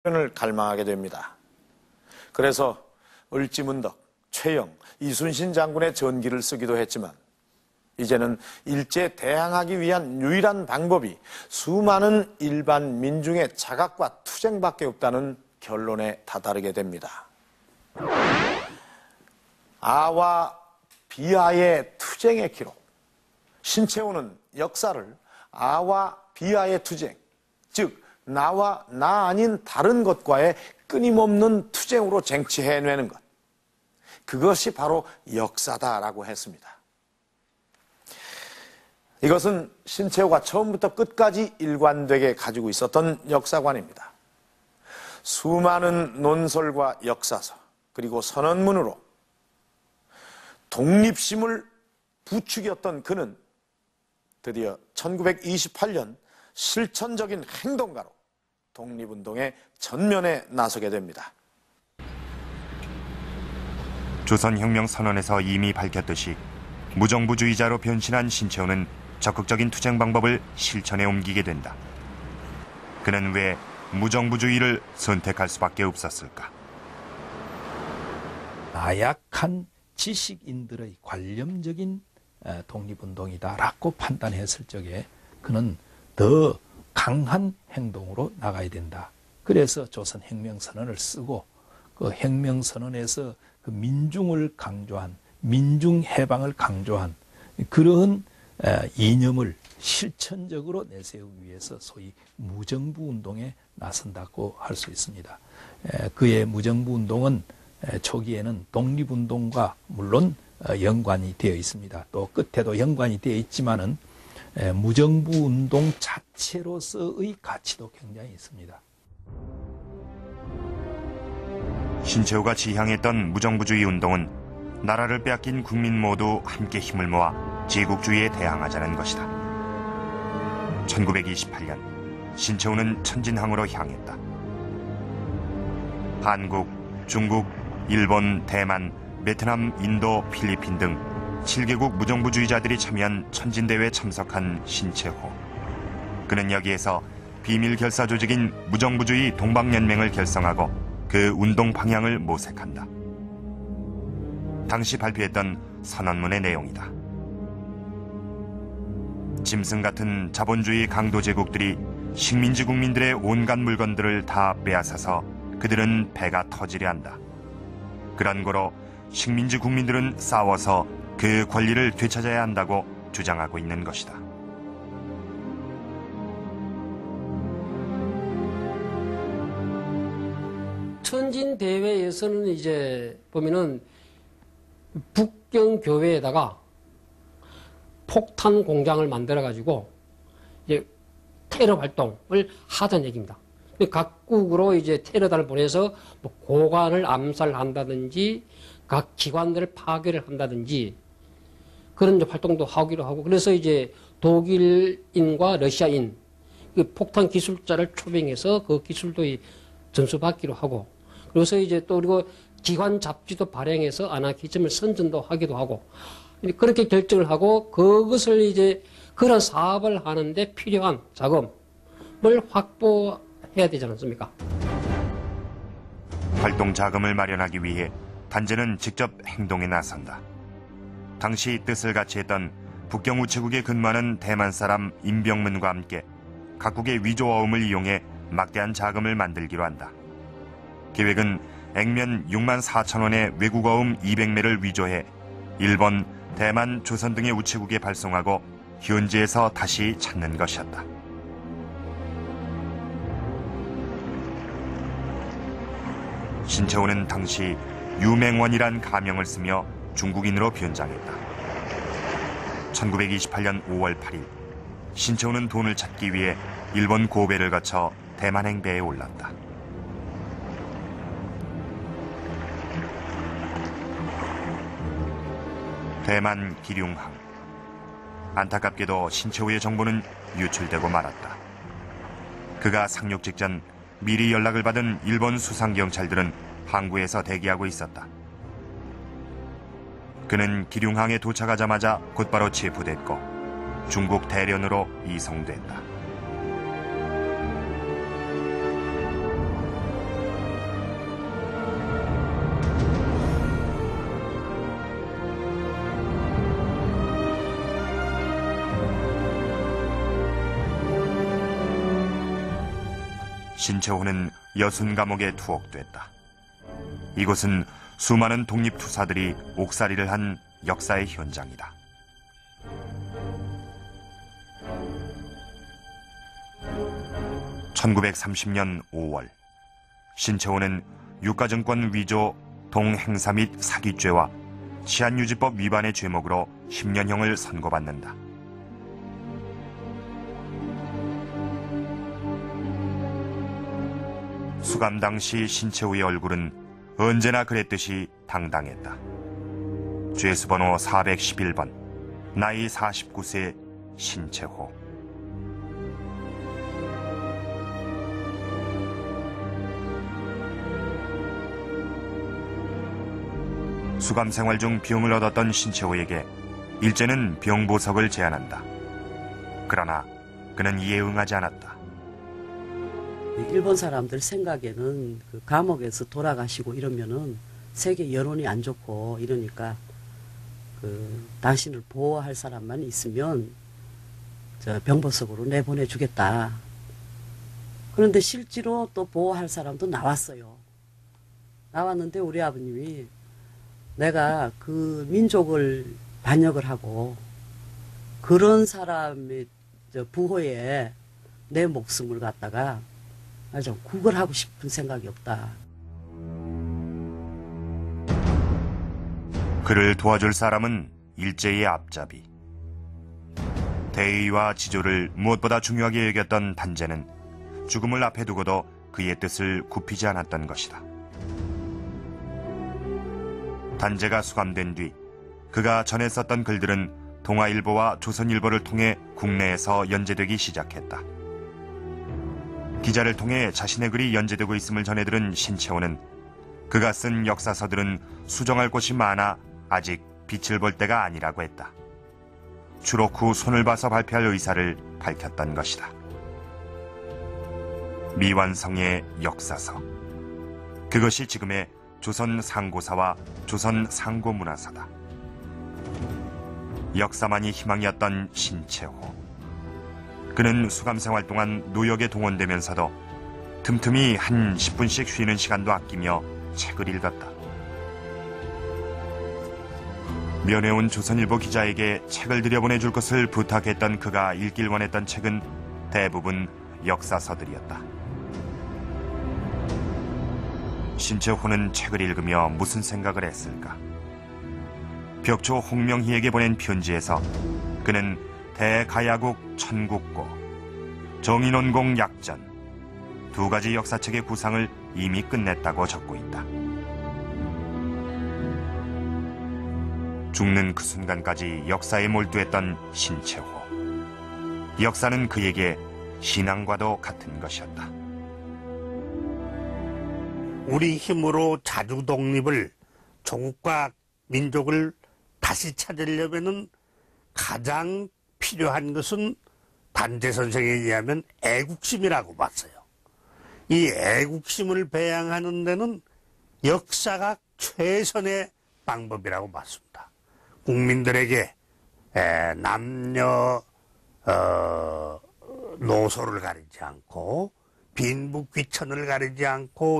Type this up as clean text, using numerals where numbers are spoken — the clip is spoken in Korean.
을 갈망하게 됩니다. 그래서 을지문덕, 최영, 이순신 장군의 전기를 쓰기도 했지만 이제는 일제에 대항하기 위한 유일한 방법이 수많은 일반 민중의 자각과 투쟁밖에 없다는 결론에 다다르게 됩니다. 아와 비아의 투쟁의 기록. 신채호는 역사를 아와 비아의 투쟁, 즉 나와 나 아닌 다른 것과의 끊임없는 투쟁으로 쟁취해내는 것. 그것이 바로 역사다라고 했습니다. 이것은 신채호가 처음부터 끝까지 일관되게 가지고 있었던 역사관입니다. 수많은 논설과 역사서 그리고 선언문으로 독립심을 부추겼던 그는 드디어 1928년 실천적인 행동가로 독립운동의 전면에 나서게 됩니다. 조선혁명 선언에서 이미 밝혔듯이 무정부주의자로 변신한 신채호는 적극적인 투쟁 방법을 실천에 옮기게 된다. 그는 왜 무정부주의를 선택할 수밖에 없었을까? 나약한 지식인들의 관념적인 독립운동이다라고 판단했을 적에 그는 더 강한 행동으로 나가야 된다. 그래서 조선혁명선언을 쓰고 그 혁명선언에서 그 민중을 강조한, 민중해방을 강조한 그런 이념을 실천적으로 내세우기 위해서 소위 무정부운동에 나선다고 할 수 있습니다. 그의 무정부운동은 초기에는 독립운동과 물론 연관이 되어 있습니다. 또 끝에도 연관이 되어 있지만은 무정부운동 자체로서의 가치도 굉장히 있습니다. 신채호가 지향했던 무정부주의 운동은 나라를 빼앗긴 국민 모두 함께 힘을 모아 제국주의에 대항하자는 것이다. 1928년 신채호는 천진항으로 향했다. 한국, 중국, 일본, 대만, 베트남, 인도, 필리핀 등 7개국 무정부주의자들이 참여한 천진대회에 참석한 신채호. 그는 여기에서 비밀 결사 조직인 무정부주의 동방연맹을 결성하고 그 운동 방향을 모색한다. 당시 발표했던 선언문의 내용이다. 짐승 같은 자본주의 강도 제국들이 식민지 국민들의 온갖 물건들을 다 빼앗아서 그들은 배가 터지려 한다. 그런 거로 식민지 국민들은 싸워서 그 권리를 되찾아야 한다고 주장하고 있는 것이다. 천진대회에서는 이제 보면은 북경교회에다가 폭탄 공장을 만들어가지고 이제 테러 활동을 하던 얘기입니다. 각국으로 이제 테러단을 보내서 뭐 고관을 암살한다든지 각 기관들을 파괴를 한다든지 그런 이제 활동도 하기로 하고, 그래서 이제 독일인과 러시아인 그 폭탄 기술자를 초빙해서 그 기술도 전수받기로 하고, 그래서 이제 또 그리고 기관 잡지도 발행해서 아나키즘을 선전도 하기도 하고, 그렇게 결정을 하고 그것을 이제 그런 사업을 하는데 필요한 자금을 확보해야 되지 않습니까? 활동 자금을 마련하기 위해 단체는 직접 행동에 나선다. 당시 뜻을 같이 했던 북경 우체국에 근무하는 대만 사람 임병문과 함께 각국의 위조어음을 이용해 막대한 자금을 만들기로 한다. 계획은 액면 6만 4천 원의 외국어음 200매를 위조해 일본, 대만, 조선 등의 우체국에 발송하고 현지에서 다시 찾는 것이었다. 신채호는 당시 유맹원이란 가명을 쓰며 중국인으로 변장했다. 1928년 5월 8일 신채호는 돈을 찾기 위해 일본 고베를 거쳐 대만행 배에 올랐다. 대만 기륭항. 안타깝게도 신채호의 정보는 유출되고 말았다. 그가 상륙 직전 미리 연락을 받은 일본 수상경찰들은 항구에서 대기하고 있었다. 그는 기륭항에 도착하자마자 곧바로 체포됐고 중국 대련으로 이송됐다. 신채호는 여순 감옥에 투옥됐다. 이곳은 수많은 독립투사들이 옥살이를 한 역사의 현장이다. (1930년 5월) 신채호는 유가증권 위조, 동행사 및 사기죄와 치안유지법 위반의 죄목으로 10년형을 선고받는다. 수감 당시 신채호의 얼굴은 언제나 그랬듯이 당당했다. 죄수번호 411번, 나이 49세 신채호. 수감 생활 중 병을 얻었던 신채호에게 일제는 병보석을 제안한다. 그러나 그는 이에 응하지 않았다. 일본 사람들 생각에는 그 감옥에서 돌아가시고 이러면은 세계 여론이 안 좋고 이러니까 그 당신을 보호할 사람만 있으면 저 병보석으로 내보내 주겠다. 그런데 실제로 또 보호할 사람도 나왔어요. 나왔는데 우리 아버님이 내가 그 민족을 반역을 하고 그런 사람의 저 부호에 내 목숨을 갖다가 좀 구걸하고 싶은 생각이 없다. 그를 도와줄 사람은 일제의 앞잡이. 대의와 지조를 무엇보다 중요하게 여겼던 단제는 죽음을 앞에 두고도 그의 뜻을 굽히지 않았던 것이다. 단제가 수감된 뒤 그가 전에 썼던 글들은 동아일보와 조선일보를 통해 국내에서 연재되기 시작했다. 기자를 통해 자신의 글이 연재되고 있음을 전해들은 신채호는 그가 쓴 역사서들은 수정할 곳이 많아 아직 빛을 볼 때가 아니라고 했다. 추록 후 손을 봐서 발표할 의사를 밝혔던 것이다. 미완성의 역사서. 그것이 지금의 조선 상고사와 조선 상고문화사다. 역사만이 희망이었던 신채호. 그는 수감 생활 동안 노역에 동원되면서도 틈틈이 한 10분씩 쉬는 시간도 아끼며 책을 읽었다. 면회온 조선일보 기자에게 책을 들여보내줄 것을 부탁했던 그가 읽길 원했던 책은 대부분 역사서들이었다. 신채호는 책을 읽으며 무슨 생각을 했을까? 벽초 홍명희에게 보낸 편지에서 그는 대가야국 천국고, 정인원공 약전 두 가지 역사책의 구상을 이미 끝냈다고 적고 있다. 죽는 그 순간까지 역사에 몰두했던 신채호. 역사는 그에게 신앙과도 같은 것이었다. 우리 힘으로 자주 독립을, 조국과 민족을 다시 찾으려면은 가장 필요한 것은 단제 선생에 의하면 애국심이라고 봤어요. 이 애국심을 배양하는 데는 역사가 최선의 방법이라고 봤습니다. 국민들에게 남녀 노소를 가리지 않고 빈부귀천을 가리지 않고